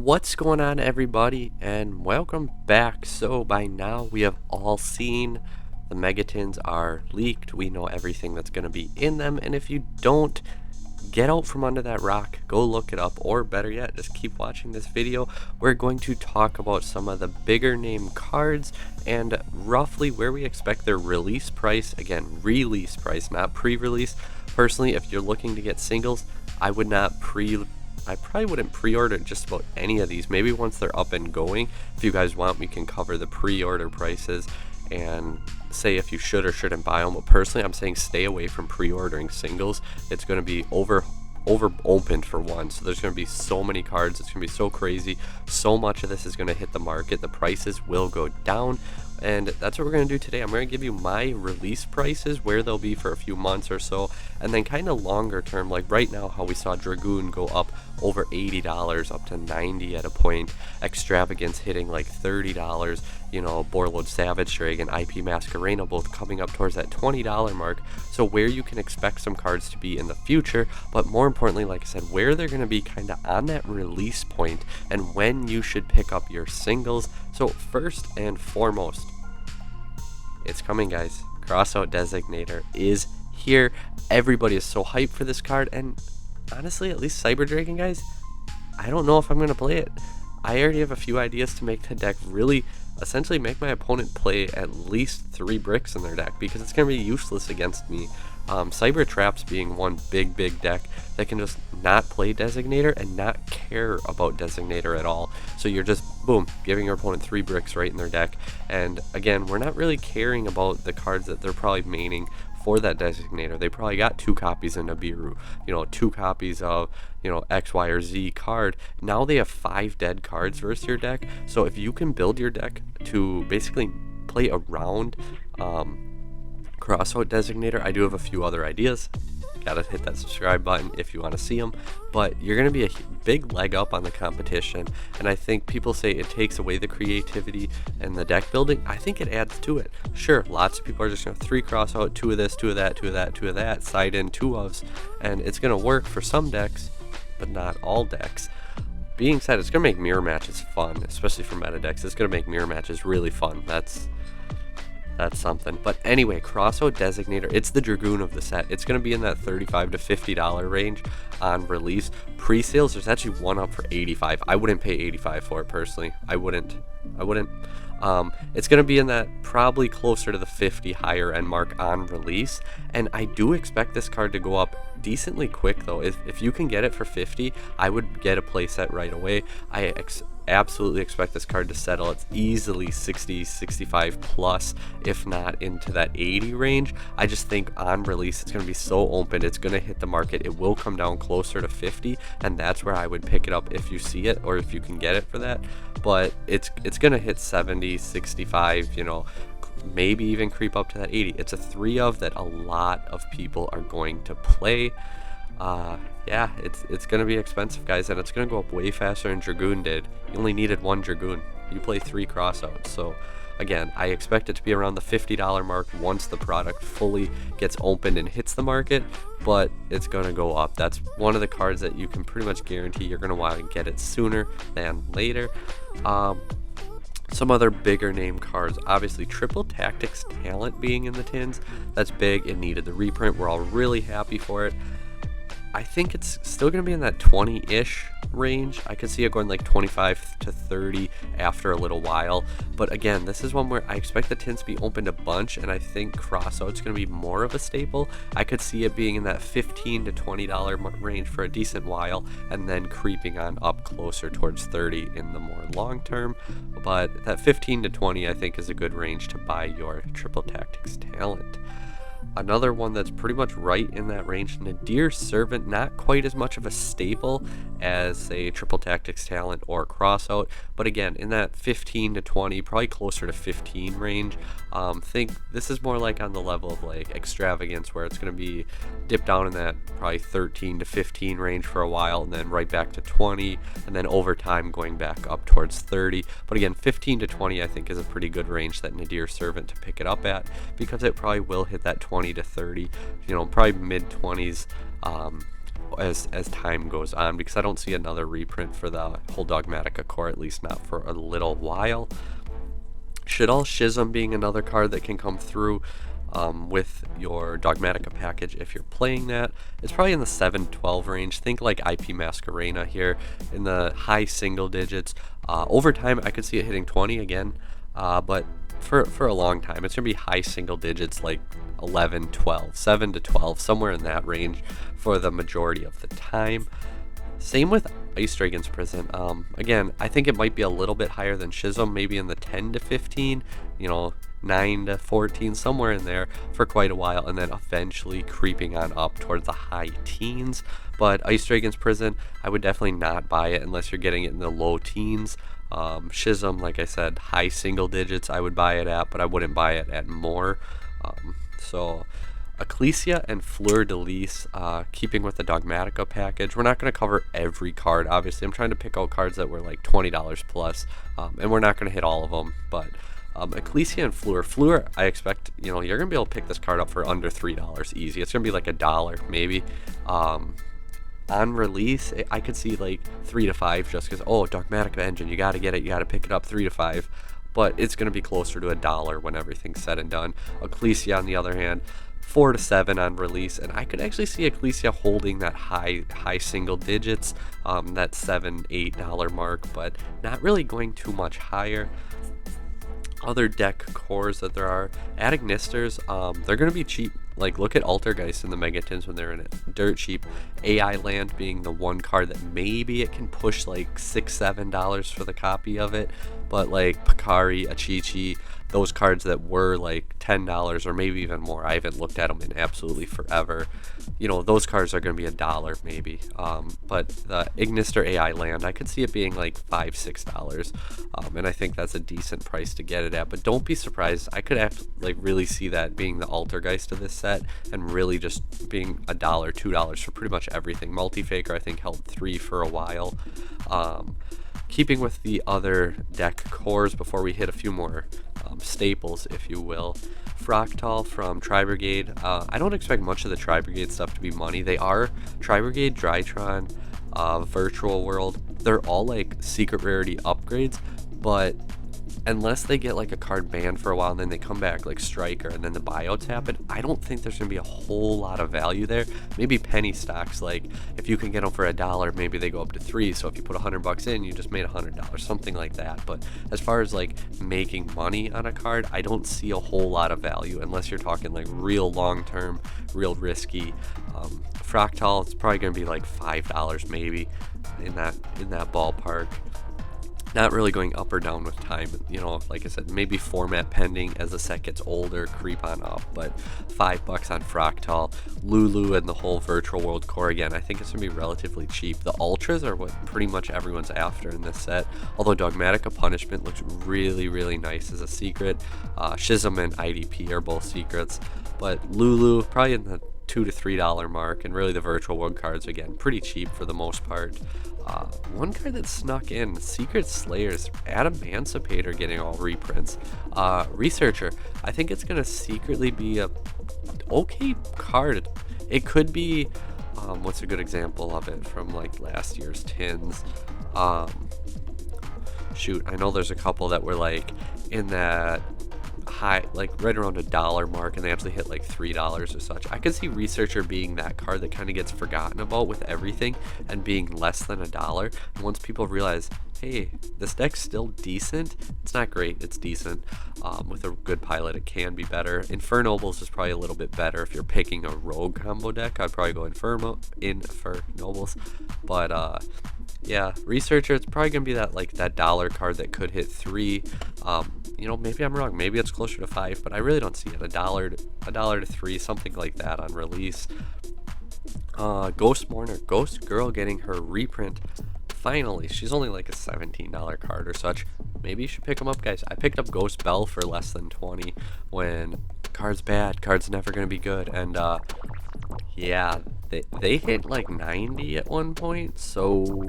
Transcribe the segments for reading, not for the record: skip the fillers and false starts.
What's going on, everybody, and welcome back. So by now we have all seen the megatins are leaked. We know everything that's going to be in them, and if you don't, get out from under that rock, go look it up, or better yet, just keep watching this video. We're going to talk about some of the bigger name cards and roughly where we expect their release price. Again, release price, not pre-release. Personally, if you're looking to get singles, I probably wouldn't pre-order just about any of these. Maybe once they're up and going. If you guys want, we can cover the pre-order prices and say if you should or shouldn't buy them. But personally, I'm saying stay away from pre-ordering singles. It's going to be over opened for one, so there's going to be so many cards. It's going to be so crazy. So much of this is going to hit the market. The prices will go down, and that's what we're going to do today. I'm going to give you my release prices, where they'll be for a few months or so, and then kind of longer term, like right now how we saw Dragoon go up over $80 up to $90 at a point, Extravagance hitting like $30, you know, Borload Savage Dragon, IP Masquerena both coming up towards that $20 mark. So where you can expect some cards to be in the future, but more importantly, like I said, where they're going to be kind of on that release point and when you should pick up your singles. So first and foremost, it's coming, guys. Crossout Designator is here. Everybody is so hyped for this card, and honestly, at least Cyber Dragon, guys, I don't know if I'm going to play it. I already have a few ideas to make the deck really essentially make my opponent play at least 3 bricks in their deck, because it's going to be useless against me. Cyber Traps being one big deck that can just not play Designator and not care about Designator at all. So you're just, boom, giving your opponent 3 bricks right in their deck. And again, we're not really caring about the cards that they're probably maining for that Designator. They probably got 2 copies of Nibiru, 2 copies of, X, Y, or Z card. Now they have 5 dead cards versus your deck. So if you can build your deck to basically play around Crossout Designator, I do have a few other ideas. Gotta hit that subscribe button if you want to see them, but you're going to be a big leg up on the competition. And I think people say it takes away the creativity and the deck building. I think it adds to it. Sure, lots of people are just going to 3 cross out, 2 of this, 2 of that, 2 of that, 2 of that, side in 2 ofs, and it's going to work for some decks, but not all decks. Being said, it's going to make mirror matches fun, especially for meta decks. It's going to make mirror matches really fun. That's something. But anyway, Crossout Designator, it's the Dragoon of the set. It's going to be in that $35 to $50 range on release. Pre-sales, there's actually one up for $85. I wouldn't pay $85 for it personally. I wouldn't. It's going to be in that probably closer to the 50 higher end mark on release, and I do expect this card to go up decently quick though. If you can get it for 50, I would get a playset right away. I absolutely expect this card to settle. It's easily 60, 65 plus, if not into that 80 range. I just think on release it's going to be so open, it's going to hit the market. It will come down closer to 50, and that's where I would pick it up if you see it or if you can get it for that. But it's going to hit 70, 65, maybe even creep up to that 80. It's a 3 of that a lot of people are going to play. Yeah, it's going to be expensive, guys, and it's going to go up way faster than Dragoon did. You only needed 1 Dragoon. You play 3 crossouts. So again, I expect it to be around the $50 mark once the product fully gets opened and hits the market, but it's going to go up. That's one of the cards that you can pretty much guarantee you're going to want to get it sooner than later. Some other bigger name cards, obviously Triple Tactics Talent being in the tins. That's big. It needed the reprint. We're all really happy for it. I think it's still going to be in that 20-ish range. I could see it going like 25 to 30 after a little while. But again, this is one where I expect the tins to be opened a bunch, and I think Crossout's going to be more of a staple. I could see it being in that $15 to $20 range for a decent while, and then creeping on up closer towards 30 in the more long term. But that 15 to 20 I think is a good range to buy your Triple Tactics Talent. Another one that's pretty much right in that range, Nadir Servant, not quite as much of a staple as a Triple Tactics Talent or Crossout, but again, in that 15 to 20, probably closer to 15 range. Think this is more like on the level of like Extravagance, where it's going to be dipped down in that probably 13 to 15 range for a while, and then right back to 20, and then over time going back up towards 30. But again, 15 to 20 I think is a pretty good range that Nadir Servant to pick it up at, because it probably will hit that 20 to 30, probably mid 20s as time goes on, because I don't see another reprint for the whole Dogmatica core, at least not for a little while. Shadal Schism being another card that can come through with your Dogmatica package if you're playing that. It's probably in the 7-12 range. Think like IP Masquerena here in the high single digits. Over time, I could see it hitting 20 again, but for a long time, it's going to be high single digits, like 11, 12, 7 to 12, somewhere in that range for the majority of the time. Same with Ice Dragon's Prison. Again, I think it might be a little bit higher than Schism, maybe in the 10 to 15, 9 to 14, somewhere in there for quite a while, and then eventually creeping on up towards the high teens. But Ice Dragon's Prison, I would definitely not buy it unless you're getting it in the low teens. Schism, like I said, high single digits I would buy it at, but I wouldn't buy it at more. So Ecclesia and Fleur de Lis, keeping with the Dogmatica package. We're not going to cover every card, obviously. I'm trying to pick out cards that were like $20 plus, and we're not going to hit all of them, but Ecclesia and Fleur, I expect, you're going to be able to pick this card up for under $3 easy. It's going to be like $1 maybe. On release, I could see like 3 to 5 just because, Dogmatica engine, you got to get it, you got to pick it up 3 to 5. But it's going to be closer to $1 when everything's said and done. Ecclesia, on the other hand, 4 to 7 on release, and I could actually see Ecclesia holding that high single digits, that $7-8 mark, but not really going too much higher. Other deck cores that there are, Adignisters, they're going to be cheap. Like, look at Altergeist in the Megatins when they're in it. Dirt cheap. AI Land being the one card that maybe it can push like $6-7 for the copy of it. But like Pakari, Achichi, those cards that were like $10 or maybe even more, I haven't looked at them in absolutely forever. Those cards are going to be $1 maybe. But the Ignister AI Land, I could see it being like $5-6. And I think that's a decent price to get it at. But don't be surprised. I could really see that being the Altergeist of this set and really just being $1, $2 for pretty much everything. Multifaker, I think, held $3 for a while. Keeping with the other deck cores before we hit a few more staples, if you will. Fractal from Tri-Brigade. I don't expect much of the Tri-Brigade stuff to be money. They are Tri-Brigade, Drytron, Virtual World. They're all like secret rarity upgrades, but unless they get like a card banned for a while and then they come back like Striker and then the buyouts happen, I don't think there's going to be a whole lot of value there. Maybe penny stocks, like if you can get them for $1, maybe they go up to $3. So if you put $100 in, you just made $100, something like that. But as far as like making money on a card, I don't see a whole lot of value unless you're talking like real long-term, real risky. Fractal, it's probably going to be like $5 maybe in that ballpark. Not really going up or down with time, like I said, maybe format pending as the set gets older, creep on up, but $5 on Fractal. Lulu and the whole Virtual World core, again, I think it's going to be relatively cheap. The Ultras are what pretty much everyone's after in this set, although Dogmatica Punishment looks really, really nice as a secret. Schism and IDP are both secrets, but Lulu, probably in the $2 to $3 mark, and really the Virtual World cards, again, pretty cheap for the most part. One card that snuck in, Secret Slayers, Adamancipator getting all reprints. Researcher, I think it's going to secretly be a okay card. It could be, what's a good example of it from like last year's tins? Shoot, I know there's a couple that were like in that high, like right around $1 mark, and they actually hit like $3 or such. I could see Researcher being that card that kind of gets forgotten about with everything and being less than $1. And once people realize, hey, this deck's still decent, it's not great, it's decent. With a good pilot, it can be better. Infernobles is probably a little bit better if you're picking a rogue combo deck. I'd probably go Infernobles, but yeah, Researcher, it's probably gonna be that dollar card that could hit $3. Maybe I'm wrong. Maybe it's closer to $5, but I really don't see it. $1 to $3, something like that on release. Ghost Mourner, Ghost Girl getting her reprint. Finally, she's only like a $17 card or such. Maybe you should pick them up, guys. I picked up Ghost Belle for less than 20 when card's bad, card's never gonna be good, and yeah, they hit like 90 at one point, so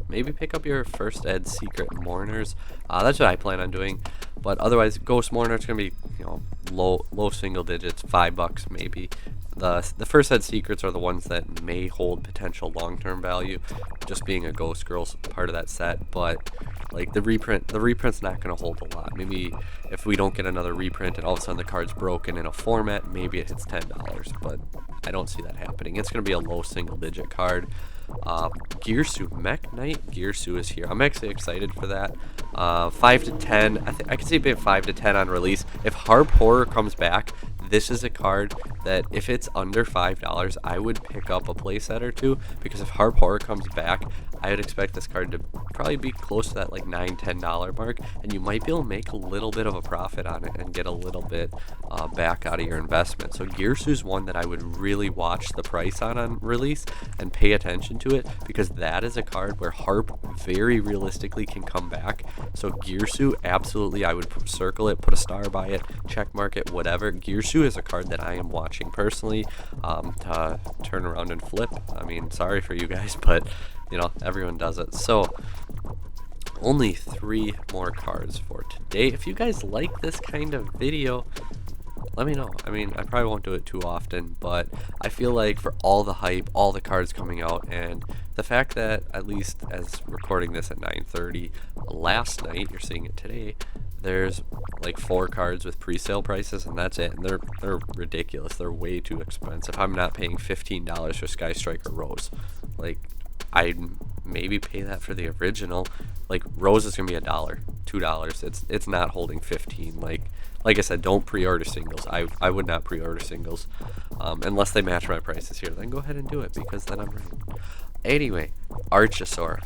maybe pick up your first ed Secret Mourners. That's what I plan on doing. But otherwise, Ghost Mourner, it's gonna be low single digits, $5 maybe. The first set secrets are the ones that may hold potential long-term value, just being a Ghost Girl's part of that set. But like the reprint's not going to hold a lot. Maybe if we don't get another reprint and all of a sudden the card's broken in a format, maybe it hits $10. But I don't see that happening. It's going to be a low single-digit card. Gearsu Mech Knight Gearsu is here. I'm actually excited for that. 5 to 10. I can see it being 5 to 10 on release. If Harp Horror comes back, this is a card that if it's under $5, I would pick up a playset or two, because if Harp Horror comes back, I would expect this card to probably be close to that like $9-10 mark, and you might be able to make a little bit of a profit on it and get a little bit back out of your investment. So Gearsu's one that I would really watch the price on release and pay attention to it, because that is a card where Harp very realistically can come back. So Gearsu, absolutely, I would circle it, put a star by it, check mark it, whatever. Gearsu is a card that I am watching personally to turn around and flip. I mean, sorry for you guys, but you know, everyone does it. So only 3 more cards for today. If you guys like this kind of video, let me know. I mean, I probably won't do it too often, but I feel like for all the hype, all the cards coming out, and the fact that at least as recording this at 9:30 last night, you're seeing it today, there's like 4 cards with pre-sale prices, and that's it. And they're ridiculous. They're way too expensive. I'm not paying $15 for Sky Striker Rose. Like, I'd maybe pay that for the original. Like, Rose is gonna be $1, $2. It's not holding 15. Like I said, don't pre-order singles. I would not pre-order singles unless they match my prices here. Then go ahead and do it, because then I'm right. Anyway, Archosaur,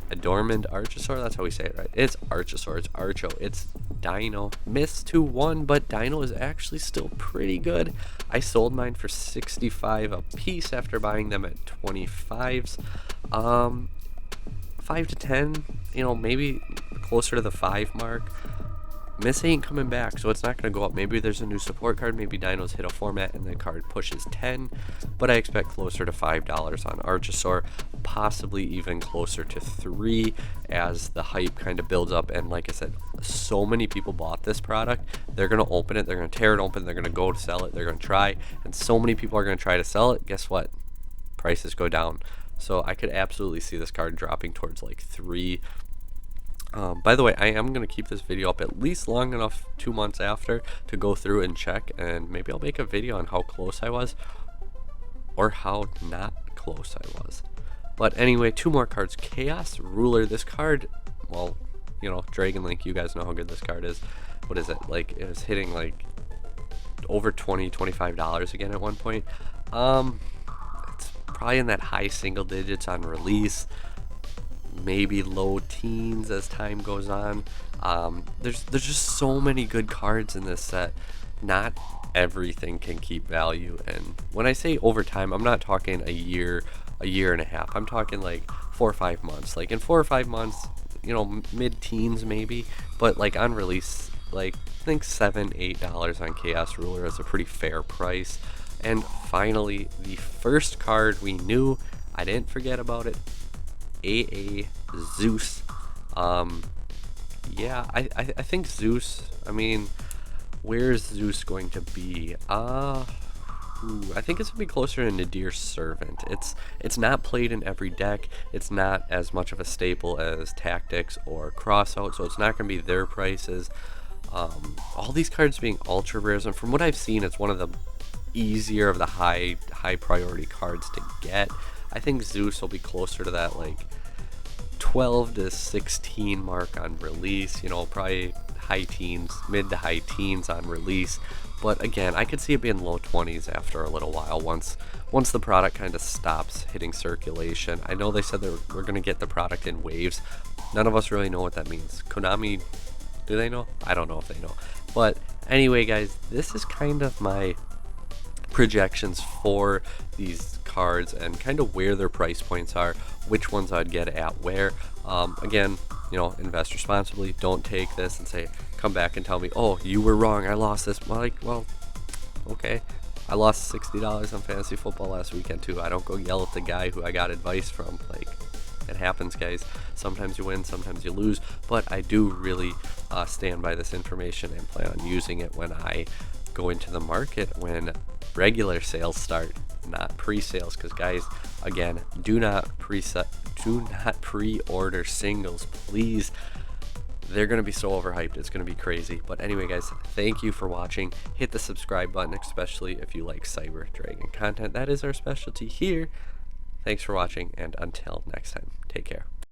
Adormand Archosaur, that's how we say it, right? It's Archosaur, it's Archo, it's Dino. Missed 2-1, but Dino is actually still pretty good. I sold mine for 65 a piece after buying them at 25s. 5 to 10, you know, maybe closer to the 5 mark. Miss ain't coming back, so it's not going to go up. Maybe there's a new support card, maybe Dinos hit a format and the card pushes 10, but I expect closer to $5 on Archosaur, possibly even closer to 3 as the hype kind of builds up. And like I said, so many people bought this product, they're going to open it, they're going to tear it open, they're going to go to sell it, they're going to try, and so many people are going to try to sell it. Guess what? Prices go down. So I could absolutely see this card dropping towards like 3. By the way, I am going to keep this video up at least long enough 2 months after to go through and check, and maybe I'll make a video on how close I was or how not close I was. But anyway, 2 more cards. Chaos Ruler. This card, well, you know, Dragon Link, you guys know how good this card is. What is it? Like, it was hitting like over $20-25 again at one point. It's probably in that high single digits on release, maybe low teens as time goes on. There's just so many good cards in this set. Not everything can keep value, and when I say over time, I'm not talking a year and a half. I'm talking like 4 or 5 months. Like in 4 or 5 months, you know, mid-teens maybe, but like on release, like I think $7-8 on Chaos Ruler is a pretty fair price. And finally, the first card we knew, I didn't forget about it, AA Zeus. Yeah, I think Zeus, I mean, where's Zeus going to be? I think it's gonna be closer to Nadir's Servant. It's not played in every deck. It's not as much of a staple as Tactics or Crossout, so it's not gonna be their prices. All these cards being ultra rares, and from what I've seen, it's one of the easier of the high priority cards to get. I think Zeus will be closer to that like 12 to 16 mark on release, you know, probably high teens, mid to high teens on release. But again, I could see it being low 20s after a little while, once the product kind of stops hitting circulation. I know they said we're going to get the product in waves. None of us really know what that means. Konami, do they know? I don't know if they know. But anyway, guys, this is kind of my projections for these cards and kind of where their price points are, which ones I'd get at where. Again, you know, invest responsibly. Don't take this and say, come back and tell me, oh, you were wrong, I lost this. Well, okay, I lost $60 on fantasy football last weekend too. I don't go yell at the guy who I got advice from. Like, it happens, guys. Sometimes you win, sometimes you lose, but I do really stand by this information and plan on using it when I go into the market when regular sales start, not pre-sales. Because guys, again, do not pre-order singles, please. They're going to be so overhyped, it's going to be crazy. But anyway, guys, thank you for watching. Hit the subscribe button, especially if you like Cyber Dragon content. That is our specialty here. Thanks for watching, and until next time, take care.